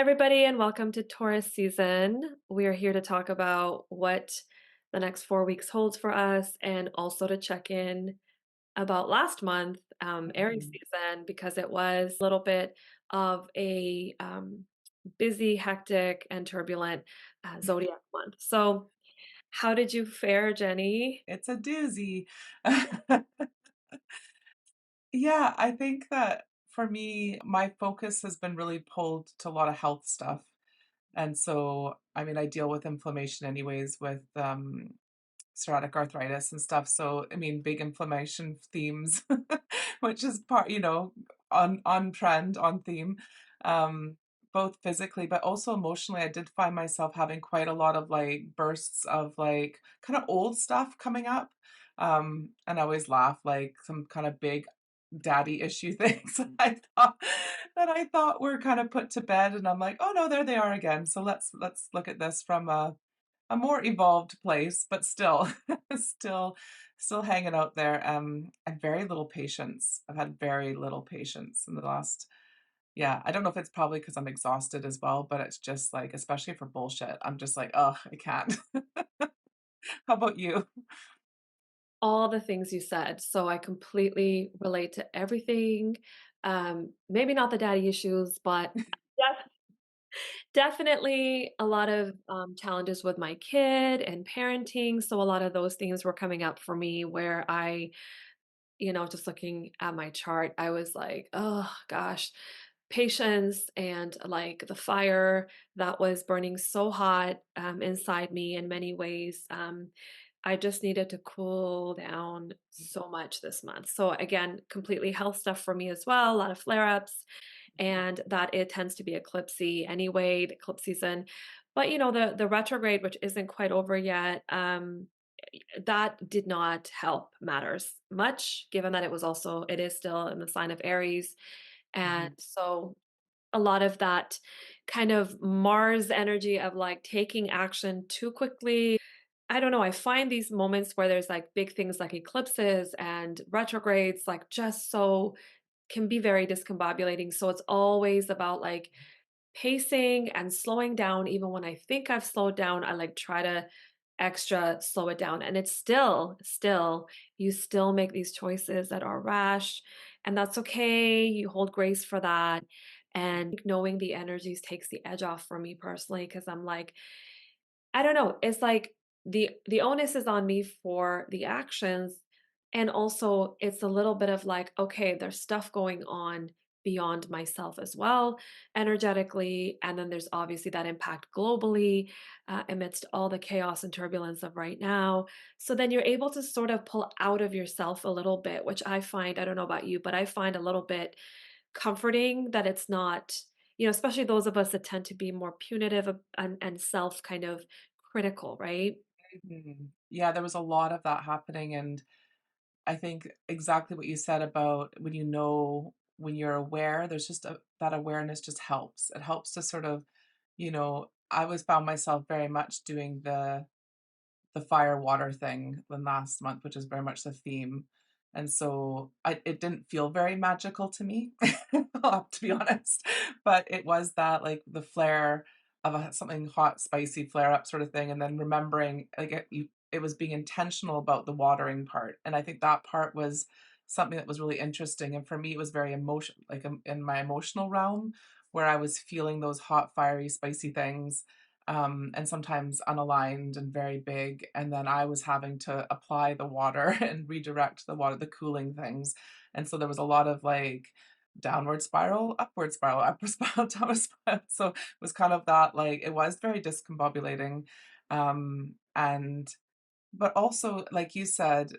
Hi, everybody, and welcome to Taurus season. We are here to talk about what the next 4 weeks holds for us and also to check in about last month, Aries Mhm. season, because it was a little bit of a busy, hectic, and turbulent zodiac month. So, how did you fare, Jenny? It's a doozy. Yeah, I think that for me, my focus has been really pulled to a lot of health stuff. And so, I mean, I deal with inflammation anyways with psoriatic arthritis and stuff. So, I mean, big inflammation themes, which is on trend, on theme. Um, Both physically, but also emotionally, I did find myself having quite a lot of like bursts of like kind of old stuff coming up. And I always laugh like some kind of big daddy issue things that I thought were kind of put to bed. And I'm like, oh no, there they are again. So let's look at this from a more evolved place, but still, still, still hanging out there. And very little patience. I've had very little patience in the last. Yeah, I don't know if it's probably because I'm exhausted as well, but it's just like, especially for bullshit, I'm just like, oh, I can't. How about you? All the things you said. So, I completely relate to everything. Maybe not the daddy issues, but definitely a lot of, challenges with my kid and parenting, so a lot of those things were coming up for me where just looking at my chart, I was like, "Oh gosh." Patience and, like, the fire that was burning so hot, inside me in many ways, I just needed to cool down so much this month. So, again, completely health stuff for me as well, a lot of flare-ups, and that it tends to be eclipsy anyway, the eclipse season. But, the retrograde, which isn't quite over yet, that did not help matters much, given that it is still in the sign of Aries. And Mhm. so a lot of that kind of Mars energy of like taking action too quickly. I don't know. I find these moments where there's like big things like eclipses and retrogrades, like just so can be very discombobulating. So it's always about like pacing and slowing down. Even when I think I've slowed down, I like try to extra slow it down. And it's still, you still make these choices that are rash, and that's okay. You hold grace for that. And knowing the energies takes the edge off for me personally, because I'm like, I don't know, it's like the onus is on me for the actions, and also it's a little bit of like, okay, there's stuff going on beyond myself as well, energetically, and then there's obviously that impact globally, amidst all the chaos and turbulence of right now. So then you're able to sort of pull out of yourself a little bit, which I find, I don't know about you, but I find a little bit comforting that it's not, especially those of us that tend to be more punitive and self kind of critical, right? Mhm. Yeah, there was a lot of that happening. And I think exactly what you said about when you're aware, there's just that awareness just helps. It helps to sort of, I was found myself very much doing the fire water thing the last month, which is very much the theme. And so it didn't feel very magical to me, I'll have to be honest. But it was that like the flare of something hot, spicy flare up sort of thing. And then remembering like it was being intentional about the watering part. And I think that part was something that was really interesting. And for me, it was very like in my emotional realm where I was feeling those hot, fiery, spicy things, and sometimes unaligned and very big. And then I was having to apply the water and redirect the water, the cooling things. And so there was a lot of like downward spiral, upward spiral, upward spiral, downward spiral. So it was kind of that like it was very discombobulating. And but also, like you said,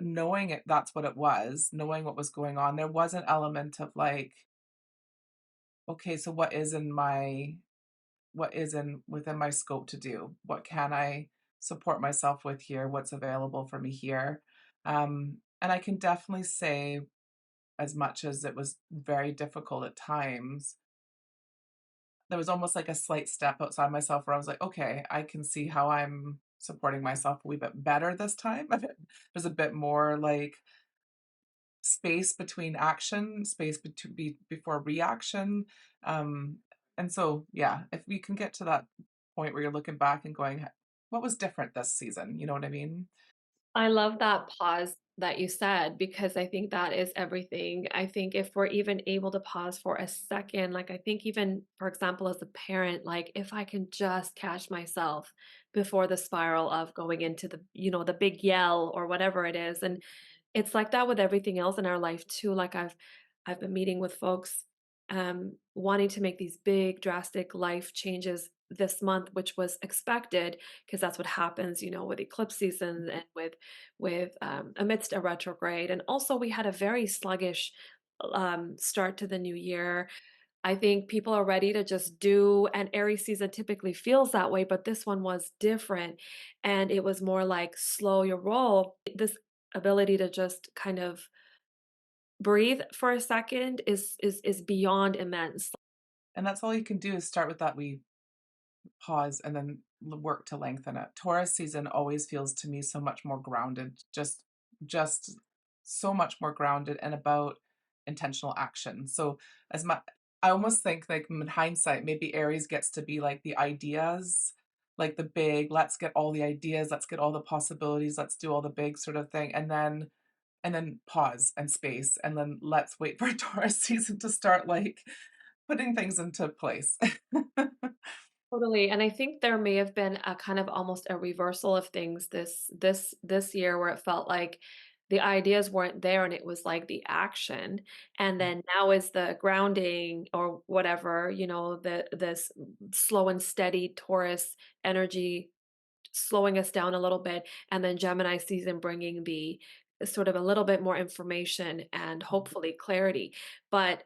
knowing it that's what it was, knowing what was going on, there was an element of like, okay, so what is in within my scope to do? What can I support myself with here? What's available for me here? And I can definitely say, as much as it was very difficult at times, there was almost like a slight step outside myself where I was like, okay, I can see how I'm supporting myself a wee bit better this time. There's a bit more like space between action, space before reaction. Um, And so, yeah, if we can get to that point where you're looking back and going, what was different this season? You know what I mean? I love that pause that you said because I think that is everything. I think if we're even able to pause for a second, like I think even for example as a parent, like if I can just catch myself before the spiral of going into the, the big yell or whatever it is. And it's like that with everything else in our life too. Like I've been meeting with folks wanting to make these big drastic life changes this month, which was expected because that's what happens, with eclipse season and with amidst a retrograde. And also we had a very sluggish start to the new year. I think people are ready to just do, and Aries season typically feels that way, but this one was different. And it was more like slow your roll. This ability to just kind of breathe for a second is beyond immense. And that's all you can do is start with that wee pause and then work to lengthen it. Taurus season always feels to me so much more grounded, just so much more grounded and about intentional action. So as much I almost think like in hindsight, maybe Aries gets to be like the ideas, like the big, let's get all the ideas, let's get all the possibilities, let's do all the big sort of thing. And then pause and space. And then let's wait for Taurus season to start like putting things into place. Totally, and I think there may have been a kind of almost a reversal of things this year where it felt like the ideas weren't there and it was like the action. And then now is the grounding or whatever, this slow and steady Taurus energy slowing us down a little bit, and then Gemini season bringing the sort of a little bit more information and hopefully clarity. But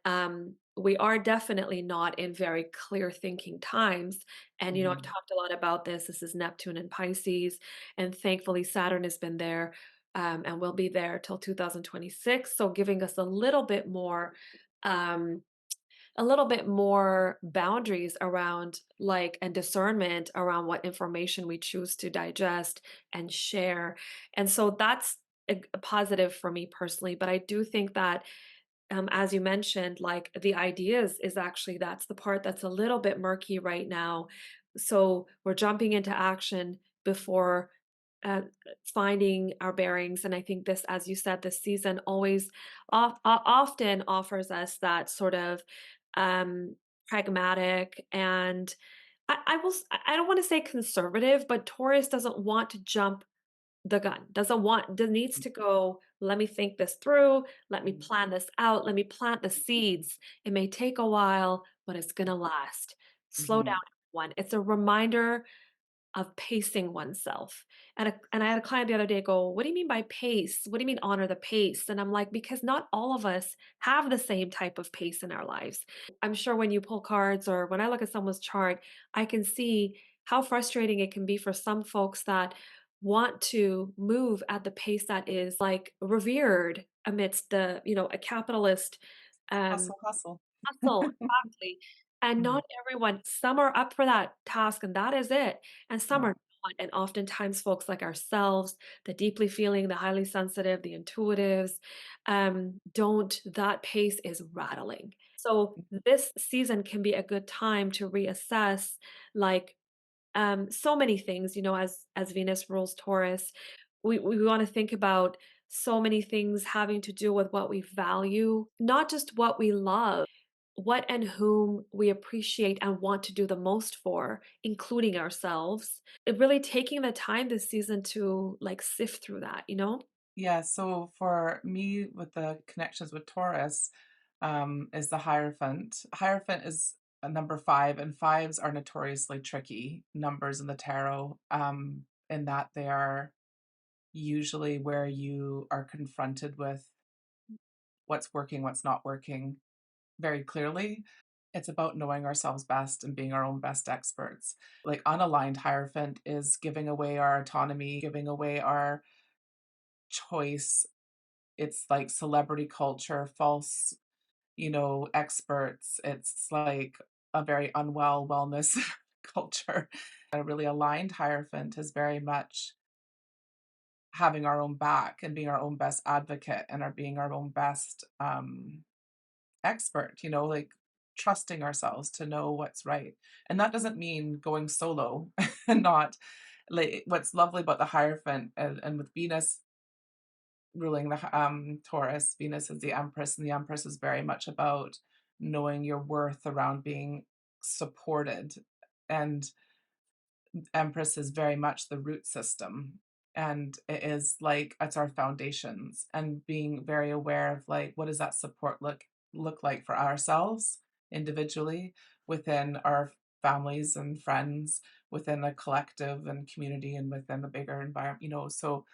we are definitely not in very clear thinking times. And I've Mhm. talked a lot about this. This is Neptune and Pisces, and thankfully Saturn has been there and will be there till 2026. So giving us um, a little bit more boundaries around like and discernment around what information we choose to digest and share. And so that's a positive for me personally. But I do think that as you mentioned, like the ideas is actually that's the part that's a little bit murky right now. So we're jumping into action before uh, finding our bearings. And I think this, as you said, this season always often offers us that sort of um, pragmatic and I don't want to say conservative, but Taurus doesn't want to jump the gun, needs to go, let me think this through, let me plan this out, let me plant the seeds. It may take a while, but it's gonna last. Slow down, Mhm. everyone. It's a reminder of pacing oneself. And I had a client the other day go, "What do you mean by pace? What do you mean honor the pace?" And I'm like, "Because not all of us have the same type of pace in our lives." I'm sure when you pull cards or when I look at someone's chart, I can see how frustrating it can be for some folks that want to move at the pace that is like revered amidst a capitalist um Hustle, hustle. hustle, exactly. And Mhm, not everyone, some are up for that task and that is it, and some yeah, are not. And oftentimes folks like ourselves, the deeply feeling, the highly sensitive, the intuitives, don't that pace is rattling. So this season can be a good time to reassess like so many things, as Venus rules Taurus. We want to think about so many things having to do with what we value, not just what we love, what and whom we appreciate and want to do the most for, including ourselves. It really taking the time this season to like sift through that. yeah, so for me, with the connections with Taurus, is the Hierophant. Hierophant is a number 5, and 5s are notoriously tricky numbers in the tarot, in that they are usually where you are confronted with what's working, what's not working very clearly. It's about knowing ourselves best and being our own best experts. Like, unaligned Hierophant is giving away our autonomy, giving away our choice. It's like celebrity culture, false, experts. It's like a very unwell wellness culture. A really aligned Hierophant is very much having our own back and being our own best advocate and being our own best expert, like trusting ourselves to know what's right. And that doesn't mean going solo and not like what's lovely about the Hierophant and with Venus ruling the Taurus, Venus is the Empress, and the Empress is very much about knowing your worth around being supported. And Empress is very much the root system. And it is like it's our foundations and being very aware of like what does that support look like for ourselves individually within our families and friends, within a collective and community and within the bigger environment, so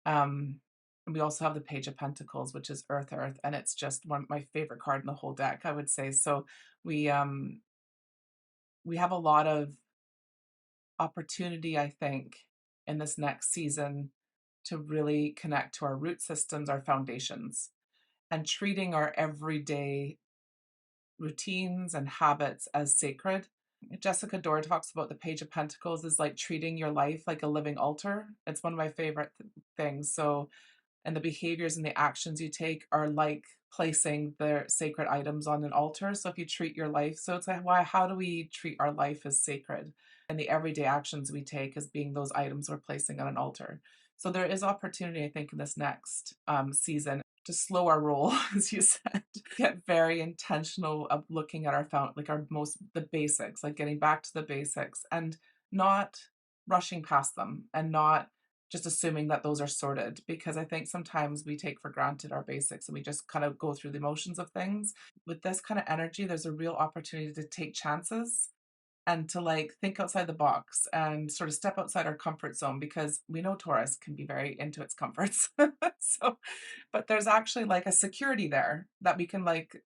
and we also have the Page of Pentacles, which is Earth, Earth, and it's just one of my favorite card in the whole deck, I would say. So we um we have a lot of opportunity, I think, in this next season to really connect to our root systems, our foundations, and treating our everyday routines and habits as sacred. Jessica Dore talks about the Page of Pentacles is like treating your life like a living altar. It's one of my favorite things. So and the behaviors and the actions you take are like placing the sacred items on an altar. So if you treat your life, so it's like, why, how do we treat our life as sacred? And the everyday actions we take as being those items we're placing on an altar. So there is opportunity, I think, in this next season to slow our roll, as you said, get very intentional of looking at our like our the basics, like getting back to the basics and not rushing past them and not just assuming that those are sorted because I think sometimes we take for granted our basics and we just kind of go through the motions of things. With this kind of energy, there's a real opportunity to take chances and to like think outside the box and sort of step outside our comfort zone because we know Taurus can be very into its comforts. So, but there's actually like a security there that we can like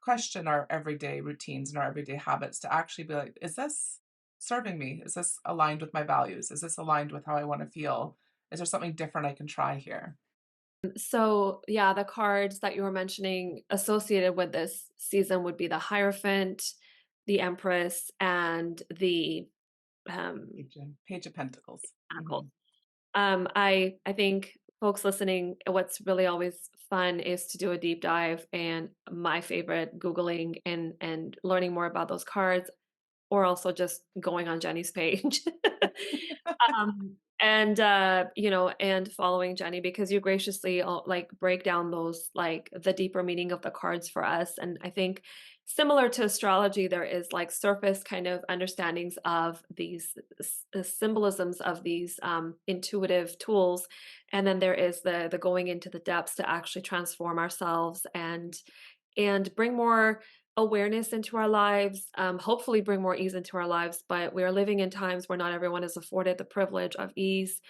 question our everyday routines and our everyday habits to actually be like, is this serving me? Is this aligned with my values? Is this aligned with how I want to feel? Is there something different I can try here? So, yeah, the cards that you were mentioning associated with this season would be the Hierophant, the Empress, and the Page of Pentacles. Pentacles. Mhm. I think folks listening, what's really always fun is to do a deep dive, and my favorite, Googling and learning more about those cards, or also just going on Jenny's page. And following Jenny because you graciously like break down those like the deeper meaning of the cards for us. And I think similar to astrology, there is like surface kind of understandings of these symbolisms of these intuitive tools, and then there is the going into the depths to actually transform ourselves and bring more awareness into our lives, hopefully bring more ease into our lives. But we are living in times where not everyone is afforded the privilege of ease.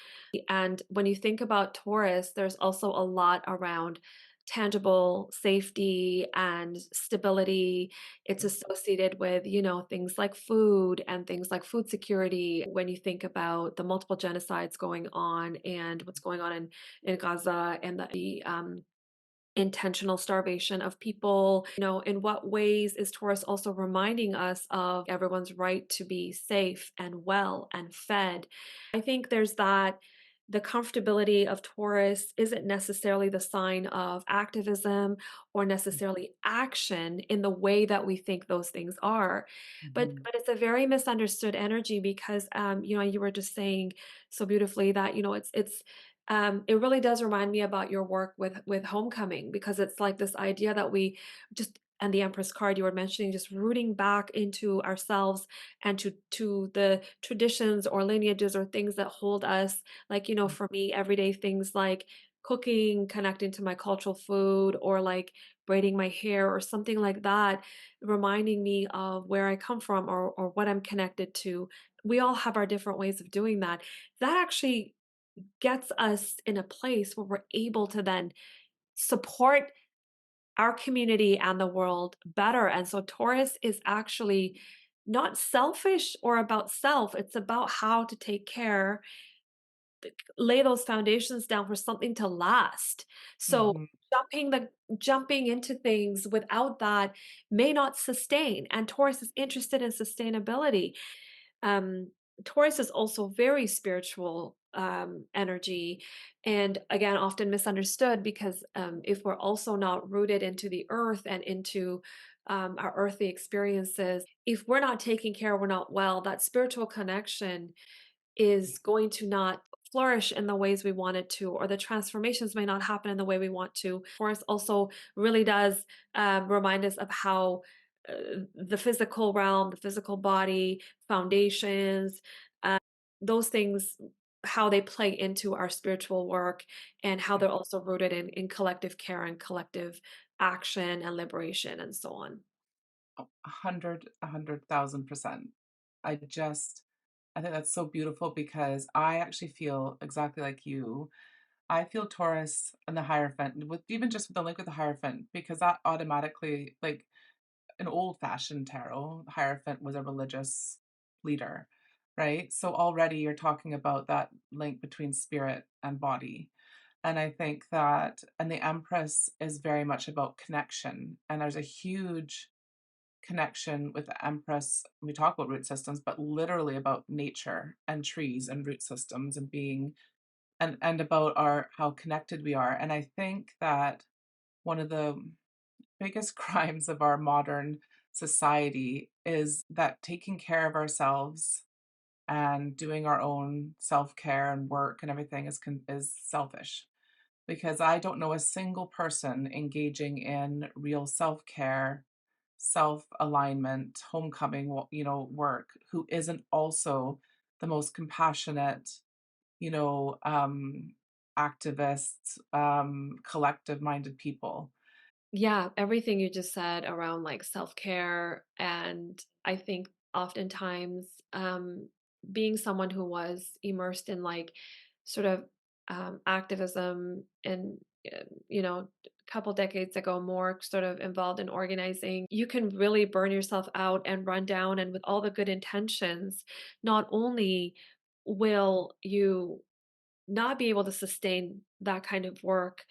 And when you think about Taurus, there's also a lot around tangible safety and stability. It's associated with, things like food and things like food security. When you think about the multiple genocides going on and what's going on in Gaza and the intentional starvation of people. In what ways is Taurus also reminding us of everyone's right to be safe and well and fed? I think there's that the comfortability of Taurus isn't necessarily the sign of activism or necessarily action in the way that we think those things are. But Mhm. but it's a very misunderstood energy because you were just saying so beautifully that it really does remind me about your work with homecoming because it's like this idea that we just and the Empress card you were mentioning, just rooting back into ourselves and to the traditions or lineages or things that hold us. Like, for me, everyday things like cooking, connecting to my cultural food, or like braiding my hair or something like that, reminding me of where I come from or what I'm connected to. We all have our different ways of doing that. That actually gets us in a place where we're able to then support our community and the world better. And so Taurus is actually not selfish or about self, it's about how to take care, lay those foundations down for something to last. So Mhm. jumping into things without that may not sustain. And Taurus is interested in sustainability. um, Taurus is also very spiritual energy, and again, often misunderstood because if we're also not rooted into the earth and into our earthly experiences, if we're not taking care, we're not well, that spiritual connection is going to not flourish in the ways we want it to, or the transformations may not happen in the way we want to. Force also really does remind us of how the physical realm, the physical body, foundations, uh, those things, how they play into our spiritual work, and how they're also rooted in collective care and collective action and liberation and so on. 100,000%. I just I think that's so beautiful because I actually feel exactly like you. I feel Taurus and the Hierophant with even just with the link with the Hierophant because that automatically like an old-fashioned tarot, the Hierophant was a religious leader, right? So already you're talking about that link between spirit and body. And I think that and the Empress is very much about connection, and there's a huge connection with the Empress. We talk about root systems, but literally about nature and trees and root systems and being and about our how connected we are. And I think that one of the biggest crimes of our modern society is that taking care of ourselves and doing our own self-care and work and everything is selfish because I don't know a single person engaging in real self-care, self-alignment, homecoming, work who isn't also the most compassionate, you know, um, activists, collective-minded people. Yeah, everything you just said around like self-care. And I think oftentimes being someone who was immersed in like sort of activism and a couple decades ago, more sort of involved in organizing, you can really burn yourself out and run down. And with all the good intentions, not only will you not be able to sustain that kind of work.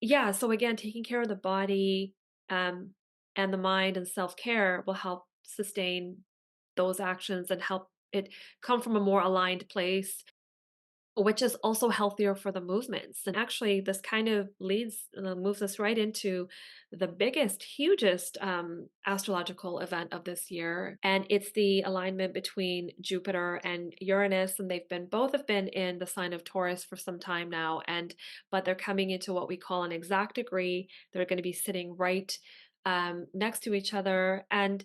Yeah, so again, taking care of the body um, and the mind and self care will help sustain those actions and help it come from a more aligned place, which is also healthier for the movements. And actually, this kind of moves us right into the biggest, hugest astrological event of this year. And it's the alignment between Jupiter and Uranus. And both have been in the sign of Taurus for some time now. But they're coming into what we call an exact degree. They're going to be sitting right next to each other. And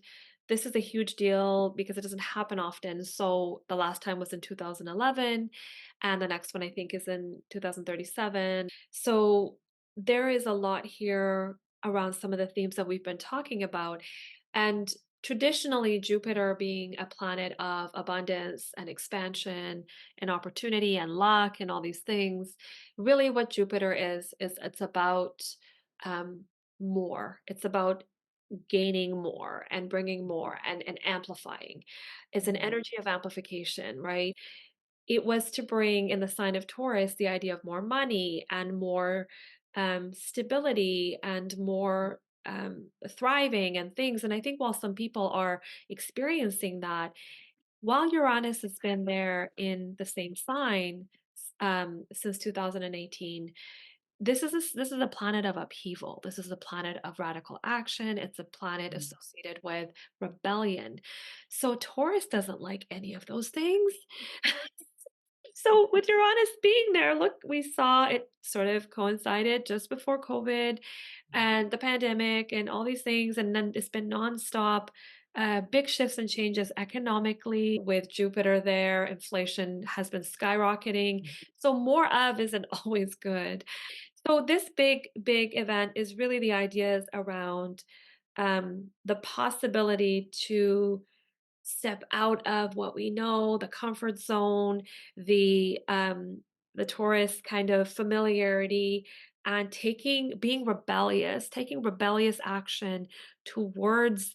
this is a huge deal because it doesn't happen often. So the last time was in 2011, and the next one I think is in 2037. So there is a lot here around some of the themes that we've been talking about. And traditionally, Jupiter being a planet of abundance and expansion and opportunity and luck and all these things, really what Jupiter is it's about um, more. It's about gaining more and bringing more and amplifying. It's an Mhm, energy of amplification, right? It was to bring in the sign of Taurus the idea of more money and more stability and more thriving and things. And I think while some people are experiencing that, while Uranus has been there in the same sign since 2018, this is a planet of upheaval. This is a planet of radical action. It's a planet mhm, associated with rebellion. So Taurus doesn't like any of those things. So with Uranus being there, look, we saw it sort of coincided just before COVID and the pandemic and all these things. And then it's been nonstop, big shifts and changes economically with Jupiter there. Inflation has been skyrocketing. So more of isn't always good. So this big event is really the ideas around the possibility to step out of what we know, the comfort zone, the Taurus kind of familiarity, and taking rebellious action towards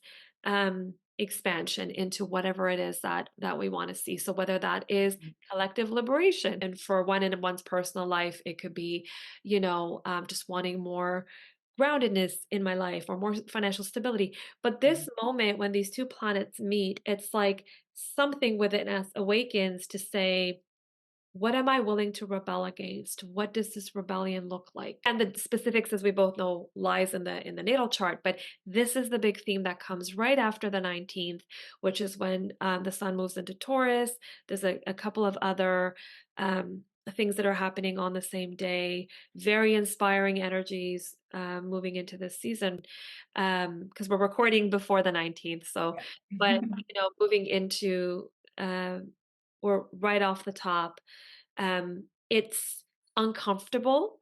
expansion into whatever it is that we want to see. So whether that is mhm, collective liberation, and for one in one's personal life, it could be, just wanting more groundedness in my life or more financial stability. But this mhm, moment when these two planets meet, it's like something within us awakens to say, what am I willing to rebel against? What does this rebellion look like? And the specifics, as we both know, lies in the natal chart. But this is the big theme that comes right after the 19th, which is when the sun moves into Taurus. There's a couple of other things that are happening on the same day. Very inspiring energies moving into this season because we're recording before the 19th. So, Yeah. but moving into we're right off the top. It's uncomfortable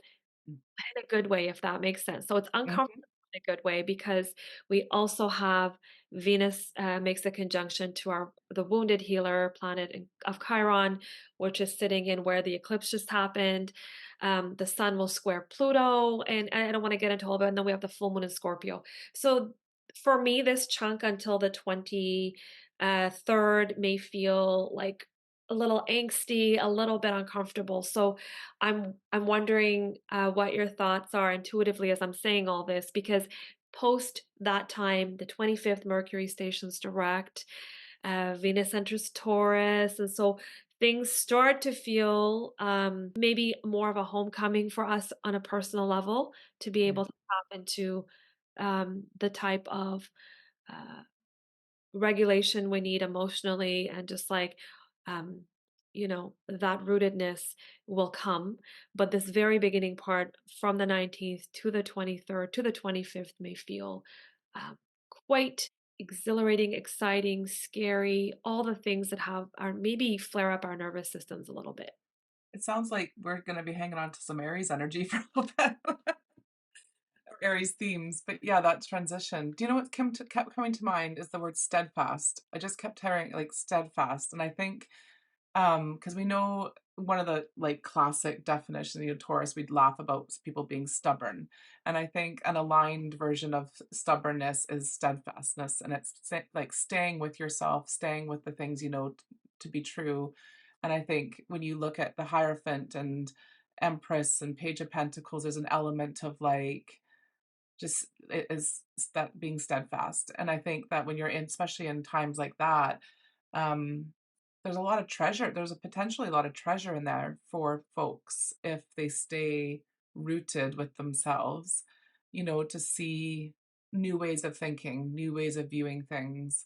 in a good way, if that makes sense. So it's Mhm. uncomfortable in a good way because we also have Venus makes a conjunction to our the wounded healer planet of Chiron, which is sitting in where the eclipse just happened. The sun will square Pluto, and I don't want to get into all of it. And then we have the full moon in Scorpio. So for me, this chunk until the 23rd may feel like a little angsty, a little bit uncomfortable. So I'm wondering what your thoughts are intuitively as I'm saying all this, because post that time, the 25th Mercury stations direct, Venus enters Taurus, and so things start to feel maybe more of a homecoming for us on a personal level to be Yeah. able to tap into the type of uh, regulation we need emotionally and just like um that rootedness will come, but this very beginning part from the 19th to the 23rd to the 25th may feel um, quite exhilarating, exciting, scary, all the things that have our maybe flare up our nervous systems a little bit. It sounds like we're gonna be hanging on to some Aries energy for a little bit, or Aries themes, but yeah, that transition. Do you know what kept coming to mind is the word steadfast. I just kept hearing, like, steadfast, and I think, because we know one of the, like, classic definitions, Taurus, we'd laugh about people being stubborn, and I think an aligned version of stubbornness is steadfastness, and it's like, staying with yourself, staying with the things you know to be true, and I think when you look at the Hierophant and Empress and Page of Pentacles, there's an element of, like, just it is that being steadfast, and I think that when you're in especially in times like that, um, there's a lot of treasure. There's a potentially a lot of treasure in there for folks if they stay rooted with themselves, to see new ways of thinking, new ways of viewing things,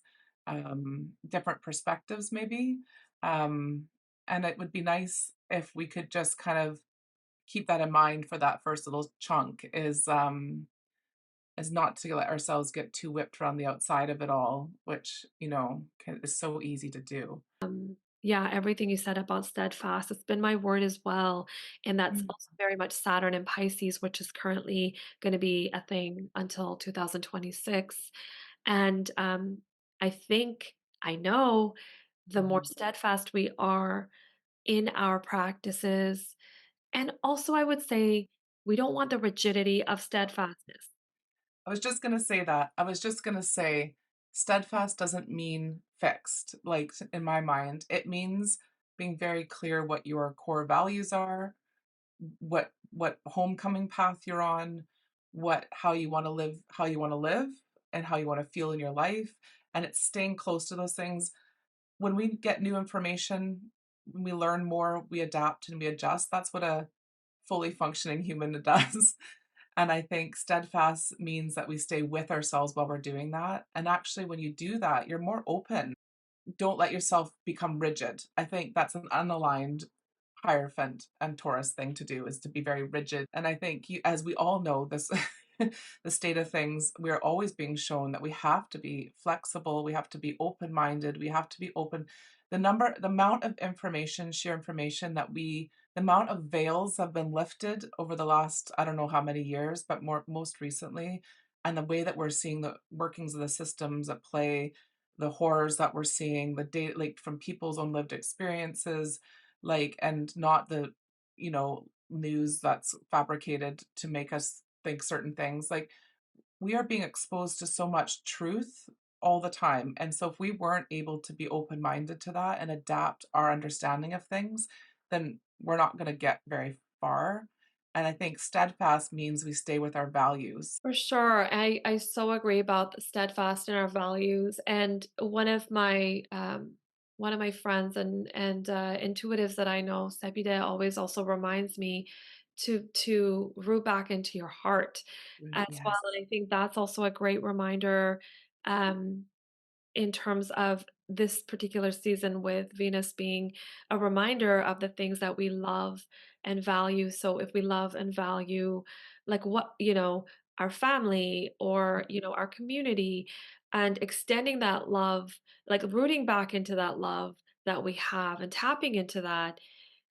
different perspectives, maybe. Um, and it would be nice if we could just kind of keep that in mind for that first little chunk is not to let ourselves get too whipped around the outside of it all, which, is so easy to do. Yeah, everything you said about steadfast, it's been my word as well. And that's Mm. also very much Saturn in Pisces, which is currently going to be a thing until 2026. And I know the more Mhm. steadfast we are in our practices. And also, I would say we don't want the rigidity of steadfastness. I was just gonna say that. I was just gonna say steadfast doesn't mean fixed, like, in my mind. It means being very clear what your core values are, what homecoming path you're on, what how you wanna live, and how you wanna feel in your life, and it's staying close to those things. When we get new information, when we learn more, we adapt and we adjust. That's what a fully functioning human does. And I think steadfast means that we stay with ourselves while we're doing that. And actually, when you do that, you're more open. Don't let yourself become rigid. I think that's an unaligned Hierophant and Taurus thing to do is to be very rigid. And I think as we all know, this the state of things, we are always being shown that we have to be flexible, we have to be open-minded, we have to be open. The amount of information, sheer information the amount of veils have been lifted over the last, I don't know how many years, but most recently, and the way that we're seeing the workings of the systems at play, the horrors that we're seeing, the data, like from people's own lived experiences, like, and not the, news that's fabricated to make us think certain things. Like, we are being exposed to so much truth all the time. And so if we weren't able to be open-minded to that and adapt our understanding of things, then we're not going to get very far. And I think steadfast means we stay with our values. For sure. I so agree about the steadfast in our values. And one of my friends and intuitives that I know, Sepide, always also reminds me to root back into your heart as well. Yes. And I think that's also a great reminder um, in terms of this particular season with Venus being a reminder of the things that we love and value. So if we love and value like what, our family or, our community and extending that love, like rooting back into that love that we have and tapping into that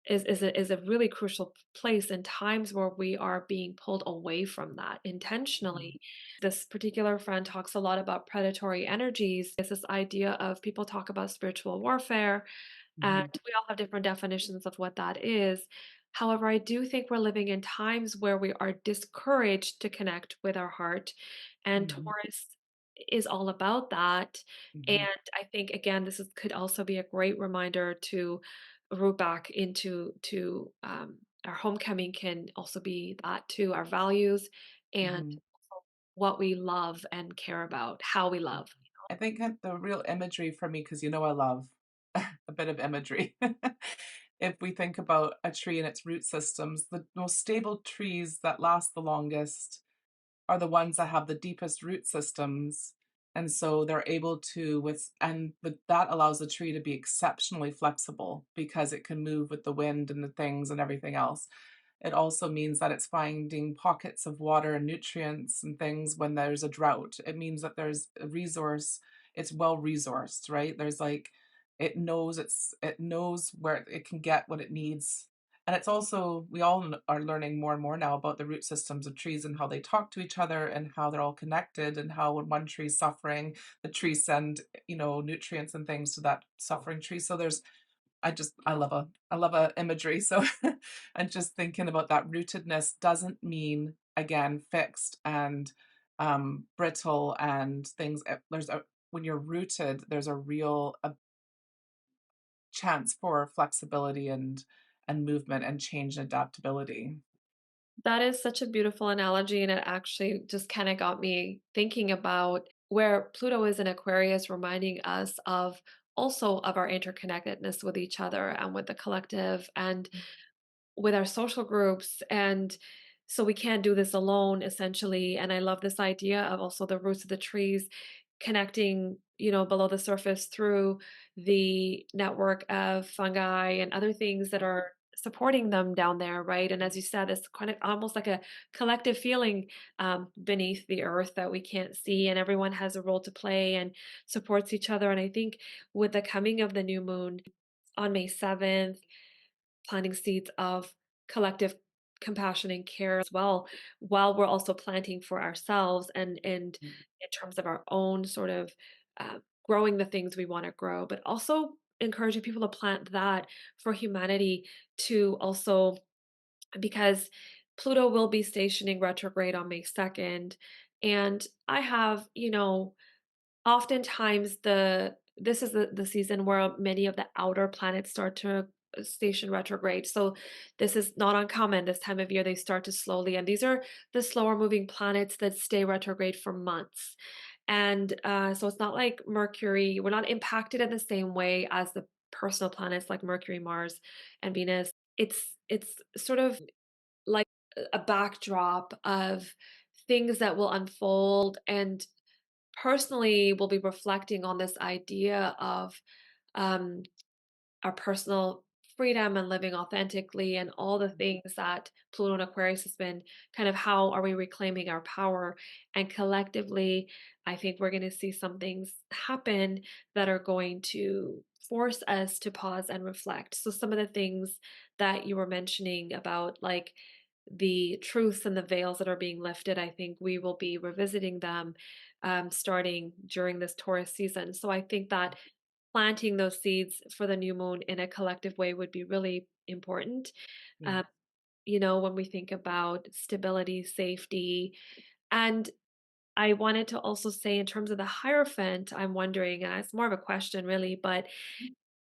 is a really crucial place in times where we are being pulled away from that Mhm. intentionally. This particular friend talks a lot about predatory energies. It's this idea of people talk about spiritual warfare, and Mhm. we all have different definitions of what that is. However, I do think we're living in times where we are discouraged to connect with our heart, and Mhm. Taurus is all about that. And Mhm. I think again, could also be a great reminder to root back into to our homecoming can also be that too, our values and Mhm. what we love and care about, how we love. I think that the real imagery for me, because I love a bit of imagery. If we think about a tree and its root systems, the most stable trees that last the longest are the ones that have the deepest root systems. And so they're able to but that allows the tree to be exceptionally flexible because it can move with the wind and the things and everything else. It also means that it's finding pockets of water and nutrients and things when there's a drought. It means that there's a resource, it's well resourced, right? There's like it knows where it can get what it needs. And it's also we all are learning more and more now about the root systems of trees and how they talk to each other and how they're all connected and how when one tree's suffering, the trees send, nutrients and things to that suffering tree. So there's I love a imagery. So and just thinking about that rootedness doesn't mean again fixed and brittle and things. There's a when you're rooted, there's a real a chance for flexibility and movement and change and adaptability. That is such a beautiful analogy, and it actually just kind of got me thinking about where Pluto is in Aquarius, reminding us of also of our interconnectedness with each other and with the collective and with our social groups. And so we can't do this alone, essentially. And I love this idea of also the roots of the trees connecting, below the surface through the network of fungi and other things that are supporting them down there, right? And as you said, it's kind of almost like a collective feeling beneath the earth that we can't see, and everyone has a role to play and supports each other. And I think with the coming of the new moon on May 7th, planting seeds of collective compassion and care as well, while we're also planting for ourselves and in terms of our own sort of growing the things we want to grow, but also encouraging people to plant that for humanity to also, because Pluto will be stationing retrograde on May 2nd. And I have, oftentimes this is the season where many of the outer planets start to station retrograde. So this is not uncommon. This time of year they start to slowly, and these are the slower moving planets that stay retrograde for months. And so it's not like Mercury, we're not impacted in the same way as the personal planets like Mercury, Mars, and Venus. It's sort of like a backdrop of things that will unfold, and personally we'll be reflecting on this idea of um, our personal freedom and living authentically and all the things that Pluto and Aquarius has been kind of how are we reclaiming our power. And collectively, I think we're going to see some things happen that are going to force us to pause and reflect. So some of the things that you were mentioning about like the truths and the veils that are being lifted, I think we will be revisiting them starting during this Taurus season. So I think that planting those seeds for the new moon in a collective way would be really important. Yeah. Um, when we think about stability, safety, and I wanted to also say in terms of the Hierophant, I'm wondering, and it's more of a question really, but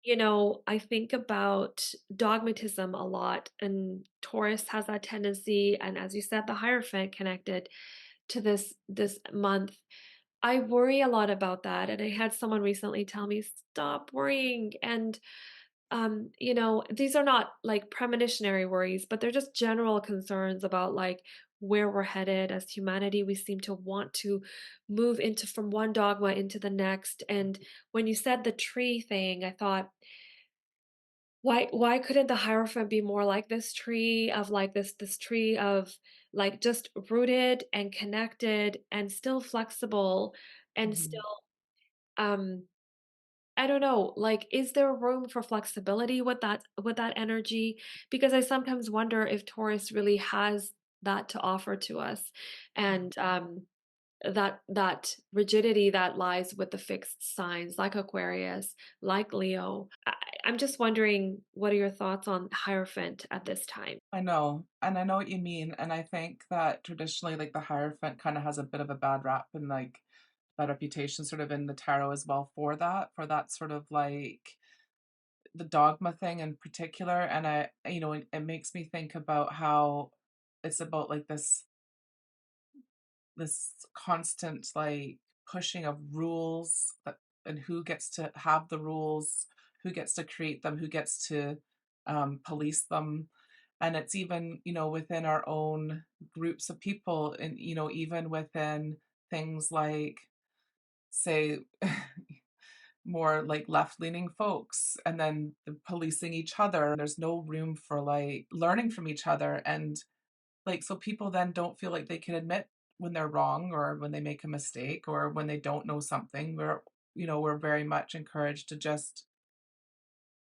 I think about dogmatism a lot, and Taurus has that tendency, and as you said, the Hierophant connected to this month. I worry a lot about that, and I had someone recently tell me, "Stop worrying," and, these are not, like, premonitionary worries, but they're just general concerns about, like, where we're headed as humanity. We seem to want to move into from one dogma into the next, and when you said the tree thing, I thought, why couldn't the Hierophant be more like this tree of, like, this tree of, like, just rooted and connected and still flexible and Mhm. still, um I don't know, like, is there room for flexibility with that energy? Because I sometimes wonder if Taurus really has that to offer to us, and, that rigidity that lies with the fixed signs like Aquarius, like Leo. I'm just wondering, what are your thoughts on Hierophant at this time? I know, and I know what you mean, and I think that traditionally, like, the Hierophant kinda has a bit of a bad rap and, like, bad reputation sort of in the tarot as well for that sort of, like, the dogma thing in particular, and it makes me think about how it's about, like, this constant, like, pushing of rules that and who gets to have the rules, who gets to create them, who gets to, police them, and it's even, within our own groups of people and, even within things like, say, more, like, left-leaning folks, and then the policing each other, and there's no room for, like, learning from each other, and like, so people then don't feel like they can admit when they're wrong or when they make a mistake or when they don't know something. We're very much encouraged to just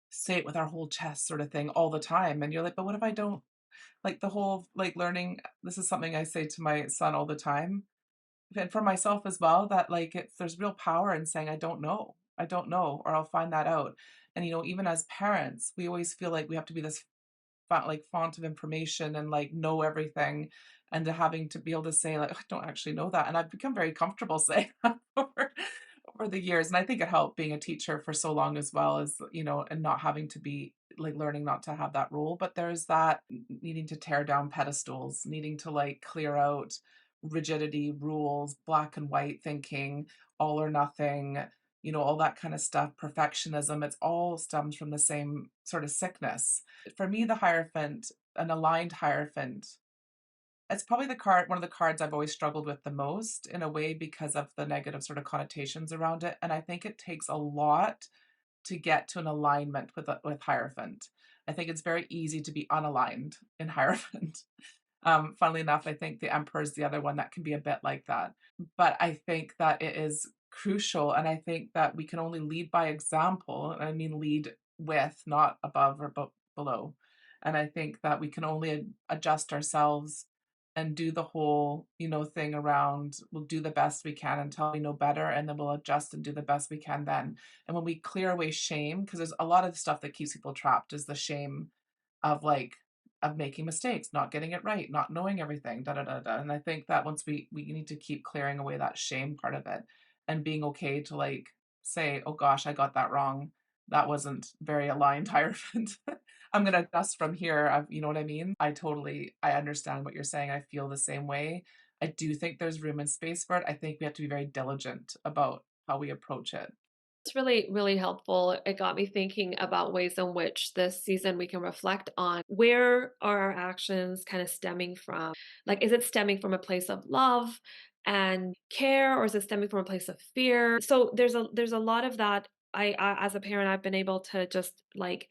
say it with our whole chest sort of thing all the time. And you're like, but what if I don't like the whole like learning? This is something I say to my son all the time. And for myself as well, that like there's real power in saying, I don't know, or I'll find that out. And even as parents, we always feel like we have to be this font of information and like know everything and to having to be able to say like, "I don't actually know that," and I've become very comfortable saying that over the years, and I think it helped being a teacher for so long as well as, and not having to be like learning not to have that role, but there's that needing to tear down pedestals, needing to like clear out rigidity, rules, black and white thinking, all or nothing, all that kind of stuff, perfectionism, it's all stems from the same sort of sickness. For me, the Hierophant, an aligned Hierophant, it's probably one of the cards I've always struggled with the most in a way because of the negative sort of connotations around it. And I think it takes a lot to get to an alignment with Hierophant. I think it's very easy to be unaligned in Hierophant. Funnily enough, I think the Emperor is the other one that can be a bit like that. But I think that it is crucial, and I think that we can only lead by example, and I mean lead with, not above or below. And I think that we can only adjust ourselves and do the whole, thing around we'll do the best we can until we know better, and then we'll adjust and do the best we can then. And when we clear away shame, because there's a lot of stuff that keeps people trapped is the shame of like of making mistakes, not getting it right, not knowing everything, da da da da. And I think that once we need to keep clearing away that shame part of it and being okay to like say, oh gosh, I got that wrong. That wasn't very aligned, Hierophant. I'm gonna adjust from here. You know what I mean? I understand what you're saying. I feel the same way. I do think there's room and space for it. I think we have to be very diligent about how we approach it. It's really, really helpful. It got me thinking about ways in which this season we can reflect on where are our actions kind of stemming from? Like, is it stemming from a place of love and care, or is it stemming from a place of fear? So there's a lot of that. As a parent, I've been able to just like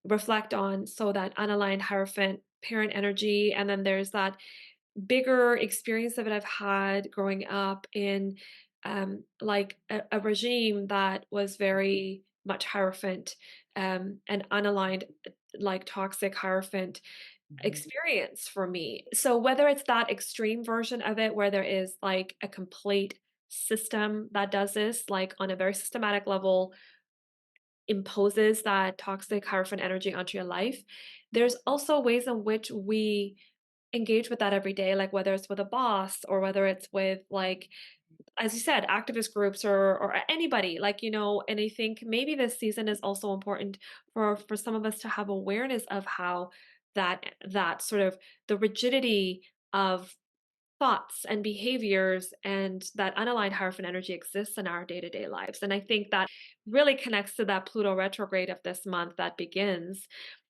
reflect on. So that unaligned Hierophant parent energy, and then there's that bigger experience of it I've had growing up in, like, a regime that was very much Hierophant, and unaligned, like, toxic Hierophant Mhm. experience for me. So whether it's that extreme version of it where there is, like, a complete system that does this, like, on a very systematic level, imposes that toxic Hierophant energy onto your life, there's also ways in which we engage with that every day, like whether it's with a boss or whether it's with like, as you said, activist groups or anybody, like, and I think maybe this season is also important for some of us to have awareness of how that sort of the rigidity of thoughts and behaviors, and that unaligned Hierophant energy exists in our day-to-day lives. And I think that really connects to that Pluto retrograde of this month that begins,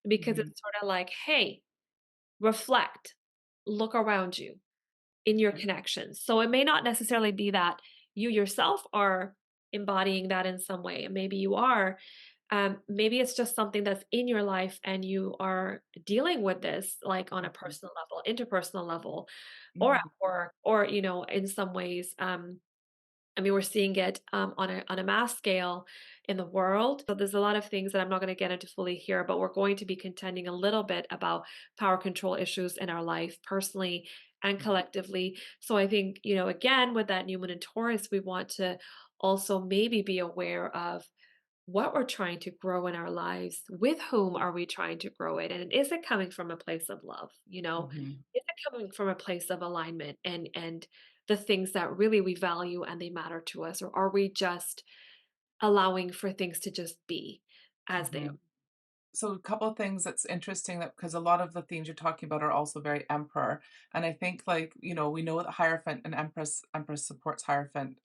because Mhm. it's sort of like, hey, reflect, look around you in your Right. connections. So it may not necessarily be that you yourself are embodying that in some way. Maybe you are. Maybe it's just something that's in your life and you are dealing with this like on a Mhm. personal level, interpersonal level, or at Mhm. work, or in some ways. I mean, we're seeing it on a mass scale in the world. So there's a lot of things that I'm not going to get into fully here, but we're going to be contending a little bit about power control issues in our life, personally and collectively. So I think, again, with that new moon in Taurus, we want to also maybe be aware of what we're trying to grow in our lives. With whom are we trying to grow it? And is it coming from a place of love? Mhm. Is it coming from a place of alignment and the things that really we value and they matter to us? Or are we just allowing for things to just be as they are? Mhm. So a couple of things that's interesting, that because a lot of the themes you're talking about are also very emperor, and I think, like, we know that Hierophant and Empress supports Hierophant,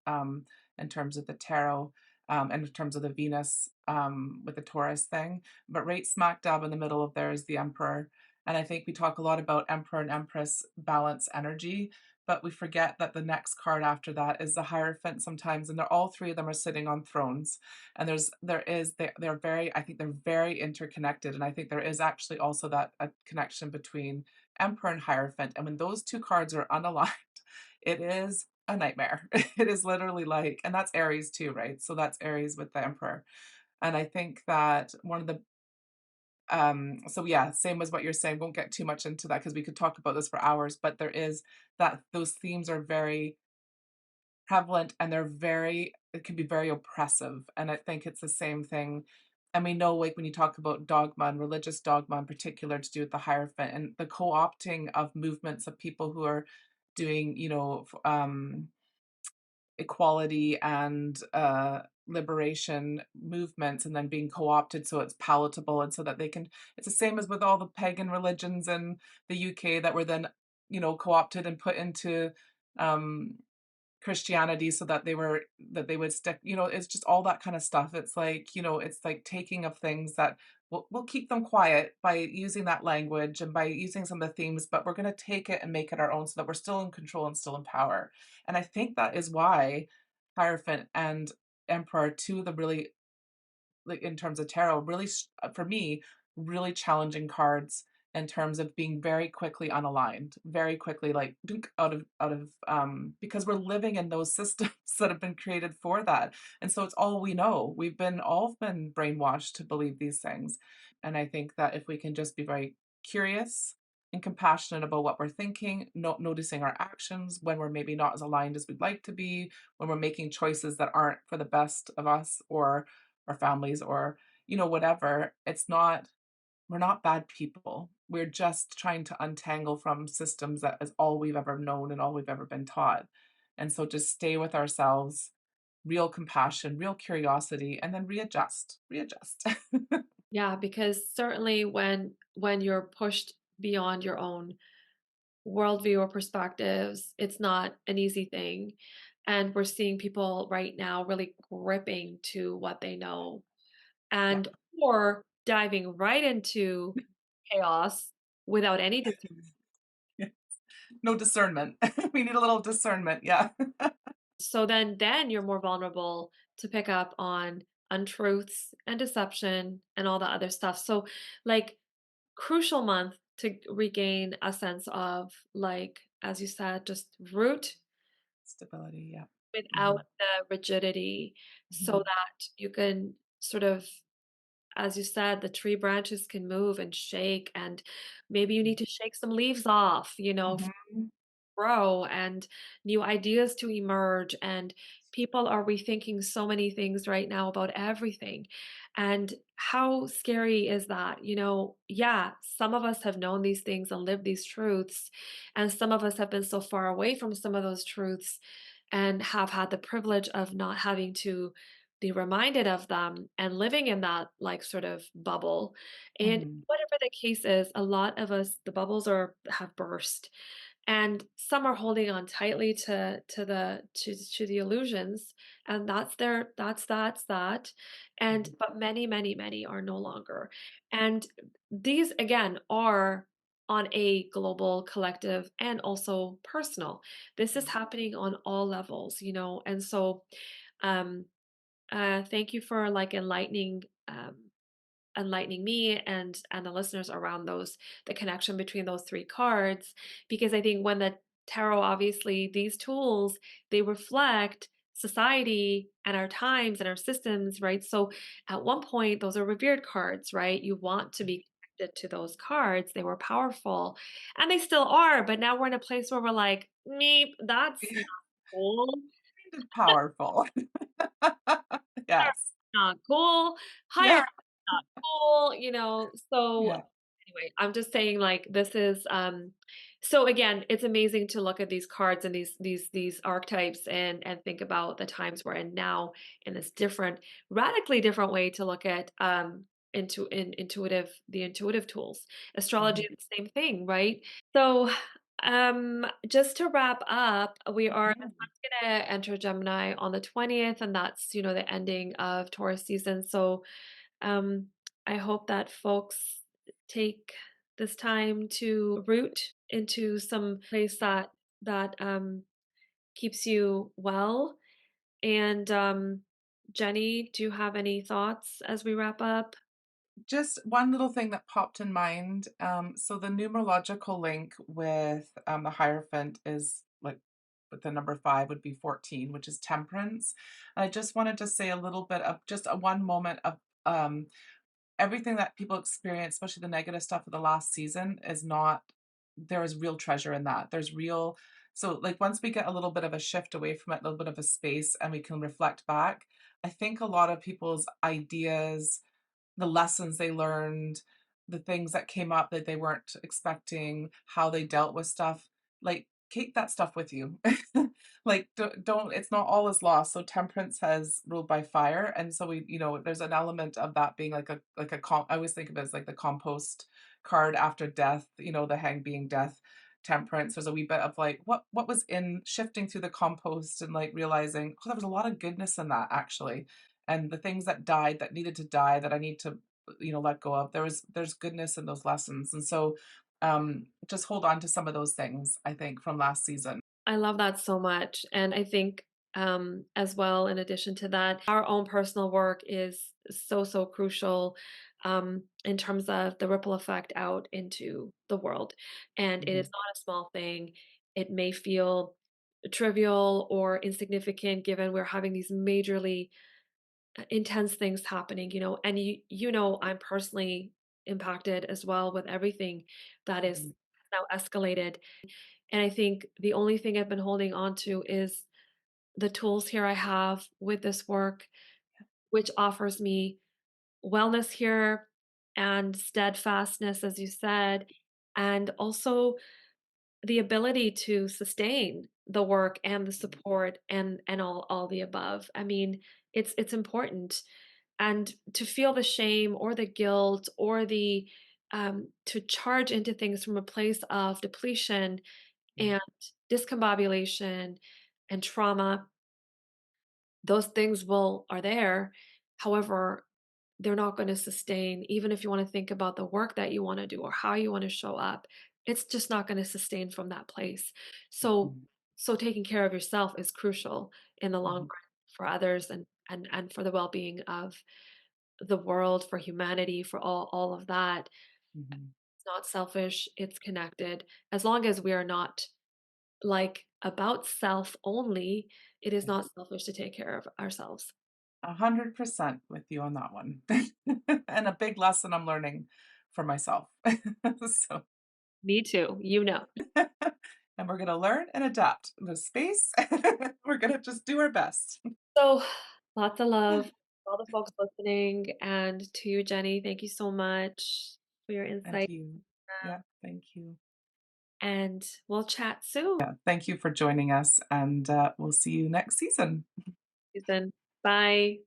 in terms of the tarot, and in terms of the Venus, with the Taurus thing, but right smack dab in the middle of there is the Emperor. And I think we talk a lot about Emperor and Empress balance energy, but we forget that the next card after that is the Hierophant sometimes, and they're all three of them are sitting on thrones. And they're very, I think they're very interconnected, and I think there is actually also that a connection between Emperor and Hierophant, and when those two cards are unaligned, it is a nightmare. It is literally like, and that's Aries too, right? So that's Aries with the Emperor. And I think that one of the so yeah, same as what you're saying, won't get too much into that because we could talk about this for hours, but there is that those themes are very prevalent, and it can be very oppressive, and I think it's the same thing. And we know, like, when you talk about dogma and religious dogma in particular to do with the Hierophant and the co-opting of movements of people who are doing, equality and liberation movements, and then being co-opted so it's palatable and so that they can, it's the same as with all the pagan religions in the UK that were then, co-opted and put into um Christianity so that they would stick, it's just all that kind of stuff. It's like, it's like taking of things that we'll keep them quiet by using that language and by using some of the themes, but we're going to take it and make it our own so that we're still in control and still in power. And I think that is why Hierophant and Emperor are two of the really, like, in terms of tarot, really, for me, really challenging cards in terms of being very quickly unaligned, very quickly, like, dunk, because we're living in those systems that have been created for that. And so it's all we know. We've all been brainwashed to believe these things. And I think that if we can just be very curious and compassionate about what we're thinking, noticing our actions when we're maybe not as aligned as we'd like to be, when we're making choices that aren't for the best of us or our families, or whatever, we're not bad people. We're just trying to untangle from systems that is all we've ever known and all we've ever been taught. And so just stay with ourselves, real compassion, real curiosity, and then readjust. Yeah, because certainly when you're pushed beyond your own worldview or perspectives, it's not an easy thing. And we're seeing people right now really gripping to what they know, Yeah. and or diving right into chaos without any discernment. Yeah. No discernment. We need a little discernment. Yeah. So then you're more vulnerable to pick up on untruths and deception and all the other stuff. So like crucial month to regain a sense of, like, as you said, just root Stability. Yeah. without Hmm. the rigidity, so Hmm. that you can sort of, as you said, the tree branches can move and shake, and maybe you need to shake some leaves off, Hmm. grow and new ideas to emerge. And people are rethinking so many things right now about everything. And how scary is that? Yeah, some of us have known these things and lived these truths, and some of us have been so far away from some of those truths and have had the privilege of not having to be reminded of them and living in that like sort of bubble. And Hmm. whatever the case is, a lot of us, the bubbles are have burst, and some are holding on tightly to the illusions, and that's that, and Mhm, but many are no longer. And these again are on a global, collective, and also personal. This is mhm. happening on all levels, you know, and so um thank you for like enlightening me and the listeners around those, the connection between those three cards, because I think when the tarot, obviously these tools, they reflect society and our times and our systems, right? So at one point those are revered cards, right? You want to be connected to those cards. They were powerful and they still are, but now we're in a place where we're like, meep, that's not cool. Kind of powerful. Yes. Not cool. Yeah, Hierarchy not cool, you know? So yeah. anyway, I'm just saying like this is so again, it's amazing to look at these cards and these archetypes and think about the times we're in now in this different, radically different way to look at intuitive, the intuitive tools. Astrology Mhm, is the same thing, right? So just to wrap up, we are the mhm. sun's gonna enter Gemini on the 20th, and that's, you know, the ending of Taurus season. So um, I hope that folks take this time to root into some place that keeps you well. And Jenny, do you have any thoughts as we wrap up? Just one little thing that popped in mind. So the numerological link with the Hierophant is like with the number 5 would be 14, which is temperance. I just wanted to say a little bit of just a one moment of everything that people experience, especially the negative stuff of the last season, is not, there is real treasure in that. There's real, so like once we get a little bit of a shift away from it, a little bit of a space, and we can reflect back, I think a lot of people's ideas, the lessons they learned, the things that came up that they weren't expecting, how they dealt with stuff, like keep that stuff with you. Like don't, it's not all is lost. So temperance has ruled by fire. And so we, you know, there's an element of that being like a I always think of it as like the compost card after death, you know, the hang being death, temperance. There's a wee bit of like what was in shifting through the compost and like realizing, oh, there was a lot of goodness in that actually, and the things that died that needed to die that I need to, you know, let go of. There's goodness in those lessons. And so just hold on to some of those things, I think, from last season. I love that so much. And I think, as well, in addition to that, our own personal work is so crucial in terms of the ripple effect out into the world. And it is Mhm, not a small thing. It may feel trivial or insignificant given we're having these majorly intense things happening, you know, and you know, I'm personally impacted as well with everything that is mhm, now escalated. And I think the only thing I've been holding on to is the tools here I have with this work, which offers me wellness here and steadfastness, as you said, and also the ability to sustain the work and the support and all the above. I mean, it's important. And to feel the shame or the guilt or the to charge into things from a place of depletion yeah, and discombobulation and trauma, those things will are there. However, they're not going to sustain, even if you want to think about the work that you want to do or how you want to show up, it's just not going to sustain from that place. So mhm, so taking care of yourself is crucial in the long mhm, run for others and for the well-being of the world, for humanity, for all of that. mhm, It's not selfish, it's connected. As long as we are not like about self only, it is yeah. not selfish to take care of ourselves. 100% with you on that one. And a big lesson I'm learning for myself. So, Me too, you know. and we're gonna learn and adapt the space. We're gonna just do our best. So lots of love to all the folks listening, and to you, Jenny, thank you so much for your And insight, to you. Yeah, thank you. and we'll chat soon. Yeah, thank you for joining us, and we'll see you next season. Susan. Bye.